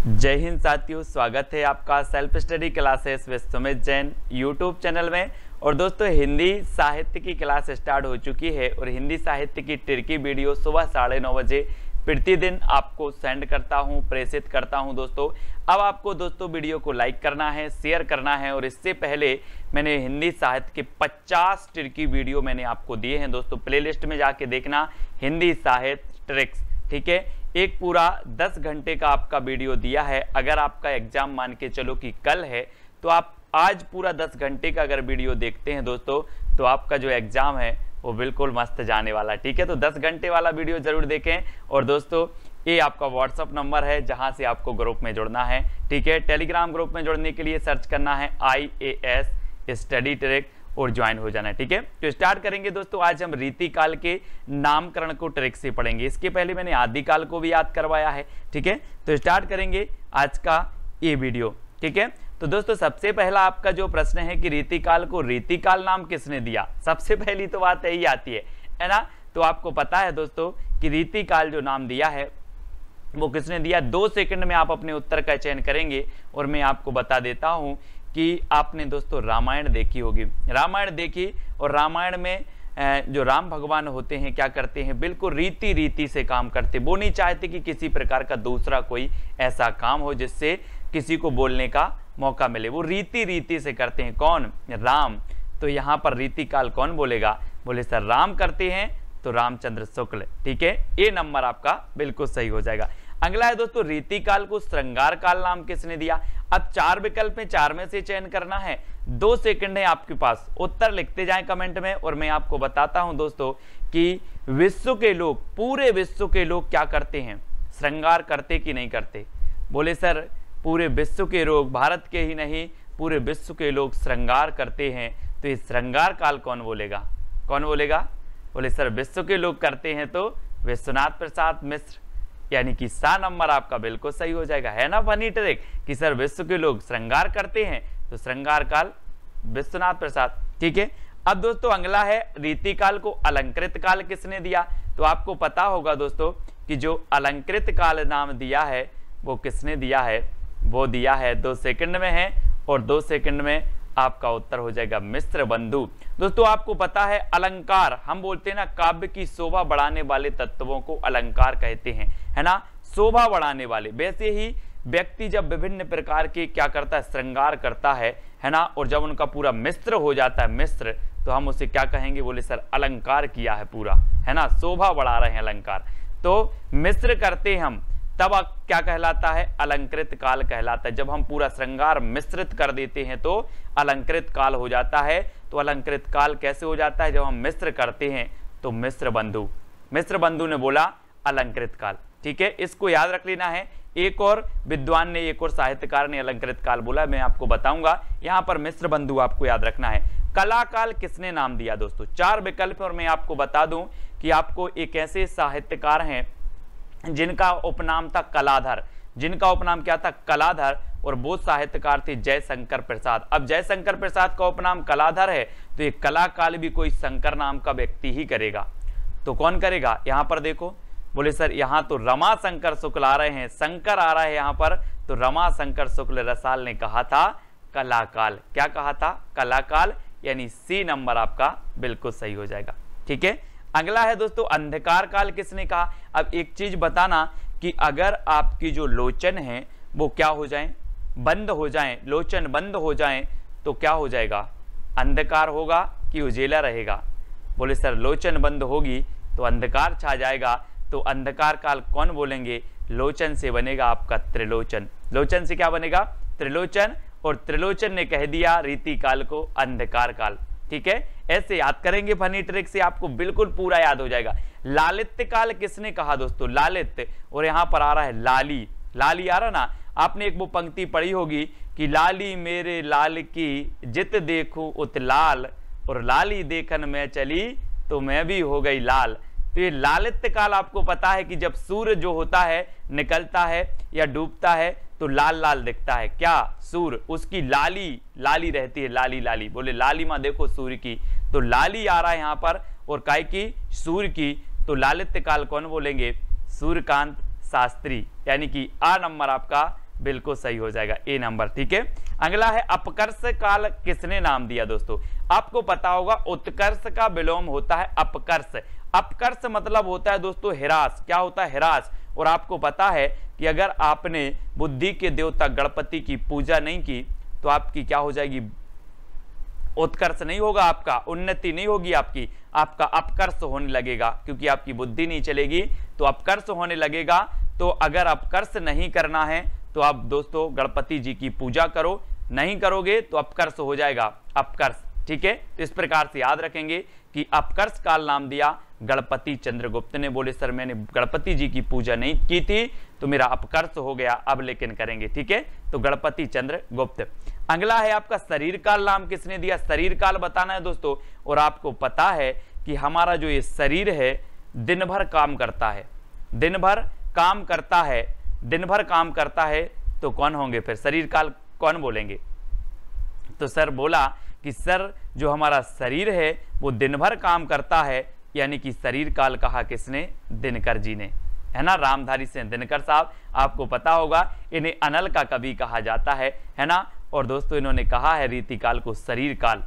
जय हिंद साथियों, स्वागत है आपका self study classes with Sumit Jain YouTube channel में। और दोस्तों, हिंदी साहित्य की क्लास स्टार्ट हो चुकी है और हिंदी साहित्य की टिरकी वीडियो सुबह 9:30 बजे प्रतिदिन आपको सेंड करता हूं, प्रेषित करता हूं। दोस्तों, अब आपको दोस्तों वीडियो को लाइक करना है, शेयर करना है। और इससे पहले मैंने हिंदी साहित्य के 50 टिरकी वीडियो मैंने आपको दिए हैं दोस्तों, प्लेलिस्ट में जाके देखना, हिंदी साहित्य ट्रिक्स, ठीक है। एक पूरा 10 घंटे का आपका वीडियो दिया है। अगर आपका एग्जाम मान के चलो कि कल है, तो आप आज पूरा 10 घंटे का अगर वीडियो देखते हैं दोस्तों, तो आपका जो एग्जाम है वो बिल्कुल मस्त जाने वाला, ठीक है। तो 10 घंटे वाला वीडियो जरूर देखें। और दोस्तों, ये आपका व्हाट्सअप नंबर है जहां से आपको ग्रुप में जुड़ना है, ठीक है। टेलीग्राम ग्रुप में जुड़ने के लिए सर्च करना है IAS स्टडी ट्रिक और ज्वाइन हो जाना है, ठीक है। तो स्टार्ट करेंगे दोस्तों। आज हम रीतिकाल के नामकरण को ट्रिक से पढ़ेंगे। इसके पहले मैंने आदिकाल को भी याद करवाया है, ठीक है। तो स्टार्ट करेंगे आज का ये वीडियो, ठीक है। तो दोस्तों, सबसे पहला आपका जो प्रश्न है कि रीतिकाल को रीतिकाल नाम किसने दिया, सबसे पहली तो बात यही आती है ना। तो आपको पता है दोस्तों कि रीतिकाल जो नाम दिया है वो किसने दिया। 2 सेकंड में आप अपने उत्तर का चयन करेंगे और मैं आपको बता देता हूं कि आपने दोस्तों रामायण देखी होगी, रामायण देखी। और रामायण में जो राम भगवान होते हैं क्या करते हैं, बिल्कुल रीति से काम करते। वो नहीं चाहते कि किसी प्रकार का दूसरा कोई ऐसा काम हो जिससे किसी को बोलने का मौका मिले। वो रीति से करते हैं। कौन? राम। तो यहाँ पर रीतिकाल कौन बोलेगा? बोले सर राम करते हैं तो रामचंद्र शुक्ल, ठीक है। ये नंबर आपका बिल्कुल सही हो जाएगा। अगला है दोस्तों, रीतिकाल को श्रृंगार काल नाम किसने दिया। अब 4 विकल्प में 4 में से चयन करना है। 2 सेकंड है आपके पास, उत्तर लिखते जाएं कमेंट में। और मैं आपको बताता हूं दोस्तों कि विश्व के लोग, पूरे विश्व के लोग क्या करते हैं, श्रृंगार करते कि नहीं करते। बोले सर पूरे विश्व के लोग, भारत के ही नहीं पूरे विश्व के लोग श्रृंगार करते हैं। तो ये श्रृंगार काल कौन बोलेगा? कौन बोलेगा? बोले सर विश्व के लोग करते हैं तो विश्वनाथ प्रसाद मिश्र, यानी कि सा नंबर आपका बिल्कुल सही हो जाएगा। है ना फनी ट्रिक कि सर विश्व के लोग श्रृंगार करते हैं तो श्रृंगार काल विश्वनाथ प्रसाद, ठीक है। अब दोस्तों अगला है, रीतिकाल को अलंकृत काल किसने दिया। तो आपको पता होगा दोस्तों कि जो अलंकृत काल नाम दिया है वो किसने दिया है, वो दिया है 2 सेकंड में है। और 2 सेकंड में आपका उत्तर हो जाएगा मिश्र बंधु। दोस्तों आपको पता है अलंकार, हम बोलते हैं ना, काव्य की शोभा बढ़ाने वाले तत्वों को अलंकार कहते हैं, है ना, शोभा बढ़ाने वाले। वैसे ही व्यक्ति जब विभिन्न प्रकार के क्या करता है, श्रृंगार करता है ना, और जब उनका पूरा मिश्र हो जाता है, मिश्र, तो हम उसे क्या कहेंगे, बोले सर अलंकार किया है पूरा, है ना, शोभा बढ़ा रहे हैं अलंकार। तो मिश्र करते हैं हम, तब क्या कहलाता है, अलंकृत काल कहलाता है। जब हम पूरा श्रृंगार मिश्रित कर देते हैं तो अलंकृत काल हो जाता है। तो अलंकृत काल कैसे हो जाता है, जब हम मिश्र करते हैं तो मिश्र बंधु, मिश्र बंधु ने बोला अलंकृत काल, ठीक है। इसको याद रख लेना है। एक और विद्वान ने, एक और साहित्यकार ने अलंकृत काल बोला, मैं आपको बताऊंगा। यहाँ पर मिश्र बंधु आपको याद रखना है। कला काल किसने नाम दिया दोस्तों, 4 विकल्प। और मैं आपको बता दूं कि आपको एक ऐसे साहित्यकार हैं जिनका उपनाम था कलाधर, जिनका उपनाम क्या था, कलाधर। और वो साहित्यकार थे जयशंकर प्रसाद। अब जयशंकर प्रसाद का उपनाम कलाधर है, तो ये कला काल भी कोई शंकर नाम का व्यक्ति ही करेगा। तो कौन करेगा, यहां पर देखो, बोले सर यहां तो रमा शंकर शुक्ल आ रहे हैं, शंकर आ रहा है यहां पर। तो रमा शंकर शुक्ल रसाल ने कहा था कलाकाल। क्या कहा था, कलाकाल, यानी सी नंबर आपका बिल्कुल सही हो जाएगा, ठीक है। अगला है दोस्तों, अंधकार काल किसने कहा। अब एक चीज बताना कि अगर आपकी जो लोचन है वो क्या हो जाए, बंद हो जाए, लोचन बंद हो जाए, तो क्या हो जाएगा, अंधकार होगा कि उजेला रहेगा। बोले सर लोचन बंद होगी तो अंधकार छा जाएगा। तो अंधकार काल कौन बोलेंगे, लोचन से बनेगा आपका त्रिलोचन। लोचन से क्या बनेगा, त्रिलोचन। और त्रिलोचन ने कह दिया रीतिकाल को अंधकार काल, ठीक है। ऐसे याद करेंगे फनी ट्रिक से, आपको बिल्कुल पूरा याद हो जाएगा। लालित्य काल किसने कहा दोस्तों, लालित्य। और यहां पर आ रहा है लाली, लाली आ रहा ना, आपने एक वो पंक्ति पढ़ी होगी कि लाली मेरे लाल की जित देखूं उत लाल, और लाली देखन में चली तो मैं भी हो गई लाल। तो ये लालित्य काल आपको पता है कि जब सूर्य जो होता है निकलता है या डूबता है तो लाल लाल दिखता है, क्या, सूर्य, उसकी लाली लाली रहती है, लाली लाली। बोले लालिमा देखो सूर्य की, तो लाली आ रहा है यहाँ पर, और काय की, सूर्य की। तो लालित्य काल कौन बोलेंगे, सूर्यकांत शास्त्री, यानी कि आ नंबर आपका बिल्कुल सही हो जाएगा, ए नंबर। ठीक है, अगला है अपकर्ष काल किसने नाम दिया। दोस्तों आपको पता होगा उत्कर्ष का विलोम होता है अपकर्ष। अपकर्ष मतलब होता है दोस्तों ह्रास। क्या होता है? ह्रास। और आपको पता है कि अगर आपने बुद्धि के देवता गणपति की पूजा नहीं की तो आपकी क्या हो जाएगी? उत्कर्ष नहीं होगा, आपका उन्नति नहीं होगी, आपका अपकर्ष होने लगेगा, क्योंकि आपकी बुद्धि नहीं चलेगी तो अपकर्ष होने लगेगा। तो अगर अपकर्ष नहीं करना है तो आप दोस्तों गणपति जी की पूजा करो, नहीं करोगे तो अपकर्ष हो जाएगा, अपकर्ष। ठीक है, तो इस प्रकार से याद रखेंगे कि अपकर्ष काल नाम दिया गणपति चंद्रगुप्त ने। बोले सर मैंने गणपति जी की पूजा नहीं की थी तो मेरा अपकर्ष हो गया, अब लेकिन करेंगे। ठीक है, तो गणपति चंद्रगुप्त। अगला है आपका शरीर काल नाम किसने दिया? शरीर काल बताना है दोस्तों। और आपको पता है कि हमारा जो ये शरीर है दिन भर काम करता है, दिन भर काम करता है, दिन भर काम करता है, तो कौन होंगे फिर? शरीर काल कौन बोलेंगे? तो सर बोला कि सर जो हमारा शरीर है वो दिन भर काम करता है, यानी कि शरीर काल कहा किसने? दिनकर जी ने, है ना, रामधारी सिंह दिनकर साहब। आपको पता होगा इन्हें अनल का कवि कहा जाता है ना। और दोस्तों इन्होंने कहा है रीति काल को शरीर काल।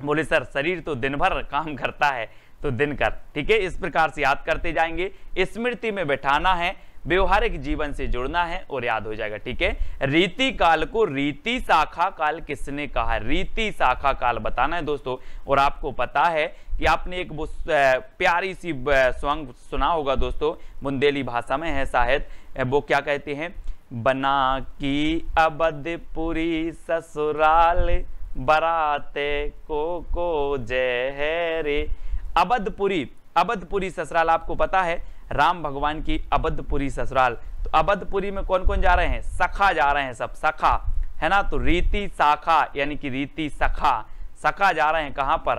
बोले सर शरीर तो दिन भर काम करता है तो दिनकर। ठीक है, इस प्रकार से याद करते जाएंगे, स्मृति में बैठाना है, व्यवहारिक जीवन से जुड़ना है और याद हो जाएगा। ठीक है, रीति काल को रीति शाखा काल किसने कहा है? रीति शाखा काल बताना है दोस्तों। और आपको पता है कि आपने एक प्यारी सी सॉन्ग सुना होगा दोस्तों, बुंदेली भाषा में है शायद, वो क्या कहते हैं? बना की अबधपुरी ससुराल बराते को जय है रे। अबधपुरी ससुराल आपको पता है राम भगवान की अबधपुरी ससुराल। तो अबधपुरी में कौन कौन जा रहे हैं? सखा जा रहे हैं, सब सखा, है ना। तो रीति शाखा यानी कि रीति सखा जा रहे हैं कहां पर?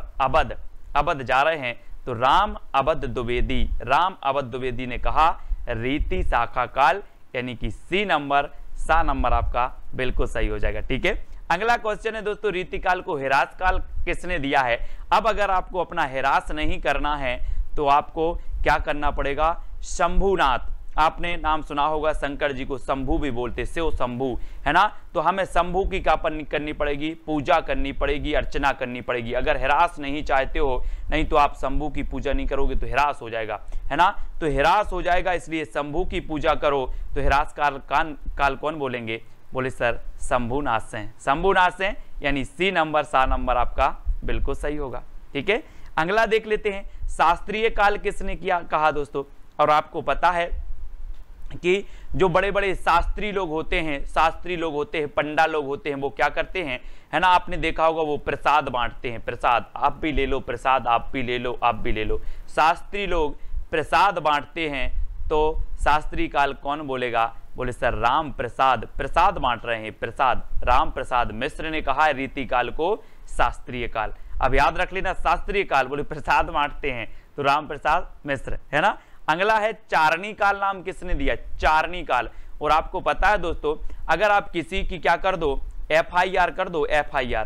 अबध जा रहे हैं। तो राम अबध द्विवेदी ने कहा रीति शाखा काल, यानी कि सी नंबर आपका बिल्कुल सही हो जाएगा। ठीक है, अगला क्वेश्चन है दोस्तों, रीति काल को ह्रास काल किसने दिया है? अब अगर आपको अपना ह्रास नहीं करना है तो आपको क्या करना पड़ेगा? शंभुनाथ। आपने नाम सुना होगा, शंकर जी को शंभु भी बोलते, शिव शंभु, है ना। तो हमें शंभु की क्या करनी पड़ेगी? पूजा करनी पड़ेगी, अर्चना करनी पड़ेगी। अगर ह्रास नहीं चाहते हो, नहीं तो आप शंभु की पूजा नहीं करोगे तो ह्रास हो जाएगा, है ना। तो ह्रास हो जाएगा, इसलिए शंभु की पूजा करो। तो ह्रास काल कौन बोलेंगे? बोले सर शंभुनाथ से, यानी सी नंबर आपका बिल्कुल सही होगा। ठीक है, अगला देख लेते हैं, शास्त्रीय काल किसने कहा दोस्तों। और आपको पता है कि जो बड़े बड़े शास्त्री लोग होते हैं, पंडा लोग होते हैं, वो क्या करते हैं, है ना। आपने देखा होगा वो प्रसाद बांटते हैं, प्रसाद आप भी ले लो, प्रसाद आप भी ले लो, आप भी ले लो। शास्त्री लोग प्रसाद बांटते हैं, तो शास्त्री काल कौन बोलेगा? बोले सर राम प्रसाद बांट रहे हैं, प्रसाद। राम प्रसाद मिश्र ने कहा है रीति काल को शास्त्रीय काल। अब याद रख लेना, शास्त्रीय काल बोले प्रसाद बांटते हैं तो राम प्रसाद मिश्र, है ना। अगला है चारणी काल नाम किसने दिया? चारणी काल। और आपको पता है दोस्तों, अगर आप किसी की क्या कर दो? FIR कर दो, FIR,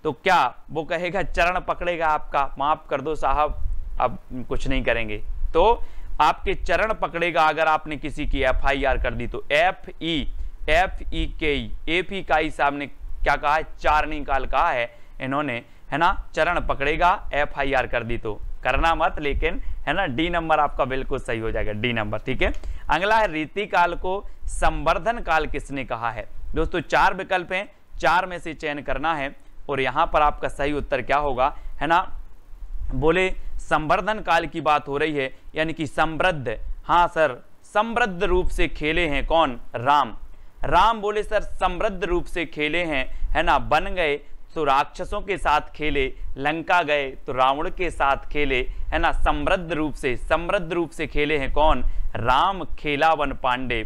तो क्या वो कहेगा? चरण पकड़ेगा आपका, माफ कर दो साहब, अब कुछ नहीं करेंगे, तो आपके चरण पकड़ेगा अगर आपने किसी की FIR कर दी। तो FE का साहब ने क्या कहा है? चारणी काल कहा है इन्होंने, है ना। चरण पकड़ेगा, FIR कर दी तो करना मत, लेकिन है ना, डी नंबर आपका बिल्कुल सही हो जाएगा, डी नंबर। ठीक है, अगला है रीति काल को संवर्धन काल किसने कहा है? दोस्तों 4 विकल्प हैं, 4 में से चयन करना है और यहां पर आपका सही उत्तर क्या होगा, है ना। बोले संवर्धन काल की बात हो रही है, यानी कि समृद्ध, हाँ सर, समृद्ध रूप से खेले हैं कौन? राम बोले सर समृद्ध रूप से खेले हैं, है ना। बन गए तो राक्षसों के साथ खेले, लंका गए तो रावण के साथ खेले, है ना। समृद्ध रूप से खेले हैं कौन? राम। खेला वन पांडे,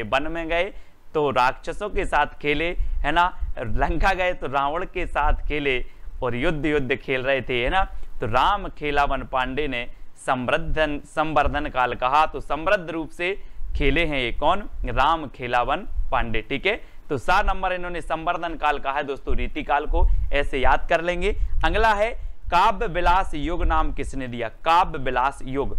वन में गए तो राक्षसों के साथ खेले, है ना। लंका गए तो रावण के साथ खेले और युद्ध खेल रहे थे, है ना। तो राम खेला वन पांडे ने संवर्धन काल कहा, तो समृद्ध रूप से खेले हैं ये कौन? राम खेला वन पांडे। ठीक है, तो 7 नंबर इन्होंने संवर्धन काल कहा है दोस्तों, रीति काल को ऐसे याद कर लेंगे। अगला है काव्य विलास युग नाम किसने दिया? काव्य विलास युग।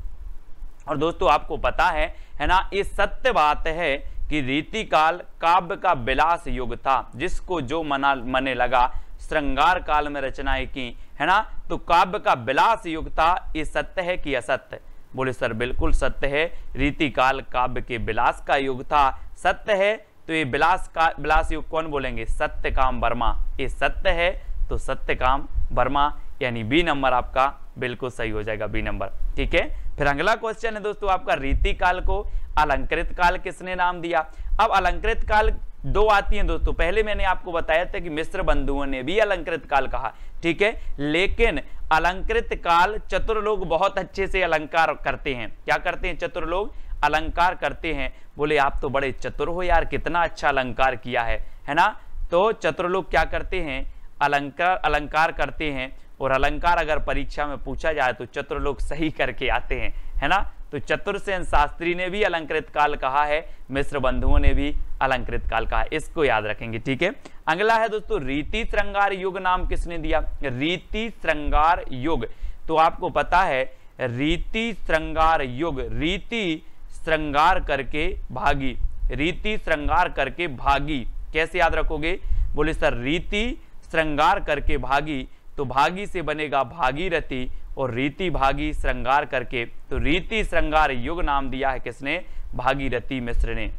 और दोस्तों आपको पता है ना, ये सत्य बात है कि रीति काल काव्य का विलास युग था, जिसको जो मने लगा श्रृंगार काल में रचनाएं की, है ना। तो काव्य का विलास युग था, ये सत्य है कि असत्य? बोले सर बिल्कुल सत्य है, रीति काल काव्य के विलास का युग था, सत्य है। तो ये विलास युग कौन बोलेंगे? सत्यकाम वर्मा। ये सत्य है तो सत्यकाम वर्मा, यानी बी नंबर आपका बिल्कुल सही हो जाएगा, बी नंबर। ठीक है, फिर अगला क्वेश्चन है दोस्तों आपका, रीति काल को अलंकृत काल किसने नाम दिया? अब अलंकृत काल दो आती हैं दोस्तों, पहले मैंने आपको बताया था कि मिस्र बंधुओं ने भी अलंकृत काल कहा, ठीक है, लेकिन अलंकृत काल चतुर लोग बहुत अच्छे से अलंकार करते हैं। क्या करते हैं? चतुर लोग अलंकार करते हैं। बोले आप तो बड़े चतुर हो यार, कितना अच्छा अलंकार किया है ना। तो चतुर लोग क्या करते हैं? अलंकार करते हैं, और अलंकार अगर परीक्षा में पूछा जाए तो चतुर लोग सही करके आते हैं, है ना। तो चतुरसेन शास्त्री ने भी अलंकृत काल कहा है, मिस्र बंधुओं ने भी अलंकृत काल कहा है, इसको याद रखेंगे। ठीक है, अगला है दोस्तों, रीति श्रृंगार युग नाम किसने दिया? रीति श्रृंगार युग, तो आपको पता है रीति श्रृंगार युग, रीति श्रृंगार करके भागी, रीति श्रृंगार करके भागी, कैसे याद रखोगे? बोले सर रीति श्रृंगार करके भागी, तो भागी से बनेगा भागीरथी, और रीति भागी श्रृंगार करके, तो रीति श्रृंगार युग नाम दिया है किसने? भागीरथी मिश्र ने।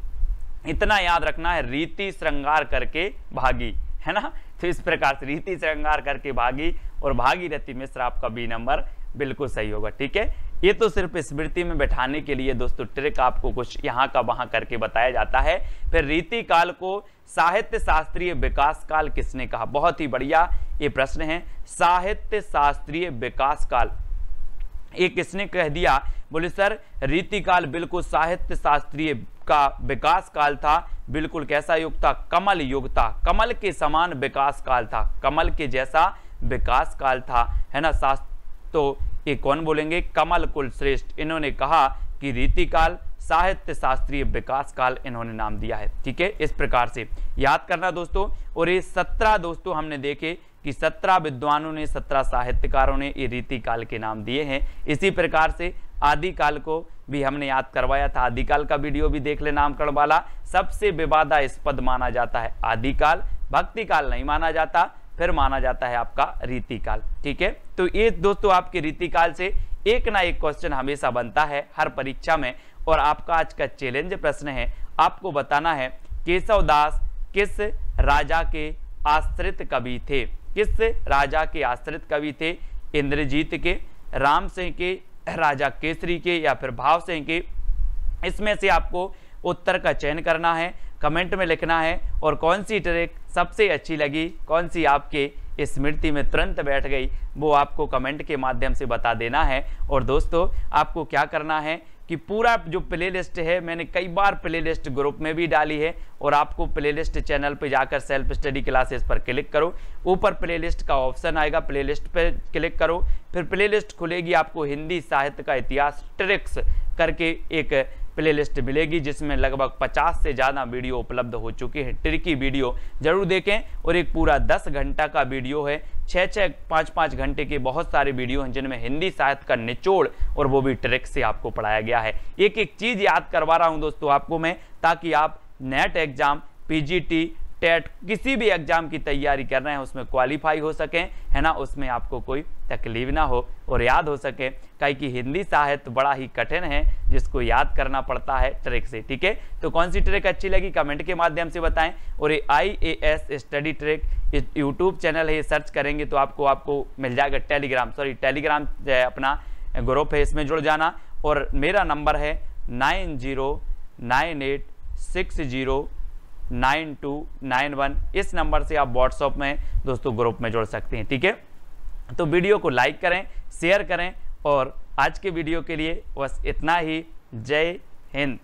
इतना याद रखना है, रीति श्रृंगार करके भागी, है ना। तो इस प्रकार से रीति श्रृंगार करके भागी और भागीरथी मिश्र आपका बी नंबर बिल्कुल सही होगा। ठीक है, ये तो सिर्फ स्मृति में बैठाने के लिए दोस्तों ट्रिक आपको कुछ यहाँ का वहां करके बताया जाता है। फिर रीति काल को साहित्य शास्त्रीय विकास काल किसने कहा? बहुत ही बढ़िया ये प्रश्न है, साहित्य शास्त्रीय विकास काल ये किसने कह दिया? बोले सर रीति काल बिल्कुल साहित्य शास्त्रीय का विकास काल था, बिल्कुल कैसा युग था? कमल युग था, कमल के समान विकास काल था, कमल के जैसा विकास काल था, है ना। तो ये कौन बोलेंगे? कमल कुल श्रेष्ठ, इन्होंने कहा कि रीति काल साहित्य शास्त्रीय विकास काल इन्होंने नाम दिया है। ठीक है, इस प्रकार से याद करना दोस्तों। और ये 17 दोस्तों हमने देखे कि 17 विद्वानों ने, 17 साहित्यकारों ने ये रीति काल के नाम दिए हैं। इसी प्रकार से आदि काल को भी हमने याद करवाया था, आदि काल का वीडियो भी देख ले नामकरण वाला। सबसे विवादास्पद माना जाता है आदि काल, भक्ति काल नहीं माना जाता, फिर माना जाता है आपका रीति काल। ठीक है, तो ये दोस्तों आपके रीति काल से एक ना एक क्वेश्चन हमेशा बनता है हर परीक्षा में। और आपका आज का चैलेंज प्रश्न है, आपको बताना है केशवदास किस राजा के आश्रित कवि थे? किस राजा के आश्रित कवि थे? इंद्रजीत के, राम सिंह के, राजा केसरी के, या फिर भाव सिंह के? इसमें से आपको उत्तर का चयन करना है, कमेंट में लिखना है। और कौन सी ट्रिक सबसे अच्छी लगी, कौन सी आपके स्मृति में तुरंत बैठ गई, वो आपको कमेंट के माध्यम से बता देना है। और दोस्तों आपको क्या करना है कि पूरा जो प्लेलिस्ट है, मैंने कई बार प्लेलिस्ट ग्रुप में भी डाली है, और आपको प्लेलिस्ट चैनल पे जाकर सेल्फ स्टडी क्लासेस पर क्लिक करो, ऊपर प्लेलिस्ट का ऑप्शन आएगा, प्लेलिस्ट पर क्लिक करो, फिर प्लेलिस्ट खुलेगी, आपको हिंदी साहित्य का इतिहास ट्रिक्स करके एक प्लेलिस्ट मिलेगी, जिसमें लगभग 50 से ज़्यादा वीडियो उपलब्ध हो चुके हैं। ट्रिकी वीडियो जरूर देखें, और एक पूरा 10 घंटा का वीडियो है, 6-6, 5-5 घंटे के बहुत सारे वीडियो हैं, जिनमें हिंदी साहित्य का निचोड़ और वो भी ट्रिक से आपको पढ़ाया गया है। एक एक चीज़ याद करवा रहा हूँ दोस्तों आपको मैं, ताकि आप नेट एग्जाम, पीजीटी, टेट, किसी भी एग्जाम की तैयारी कर रहे हैं उसमें क्वालिफाई हो सकें, है ना, उसमें आपको कोई तकलीफ ना हो और याद हो सके। काहे कि हिंदी साहित्य बड़ा ही कठिन है, जिसको याद करना पड़ता है ट्रिक से। ठीक है, तो कौन सी ट्रिक अच्छी लगी कमेंट के माध्यम से बताएं। और ये IAS study trick YouTube channel है, सर्च करेंगे तो आपको मिल जाएगा। टेलीग्राम अपना ग्रुप है, इसमें जुड़ जाना। और मेरा नंबर है 9098609291, इस नंबर से आप व्हाट्सएप में दोस्तों ग्रुप में जुड़ सकते हैं। ठीक है, तो वीडियो को लाइक करें, शेयर करें, और आज के वीडियो के लिए बस इतना ही। जय हिंद।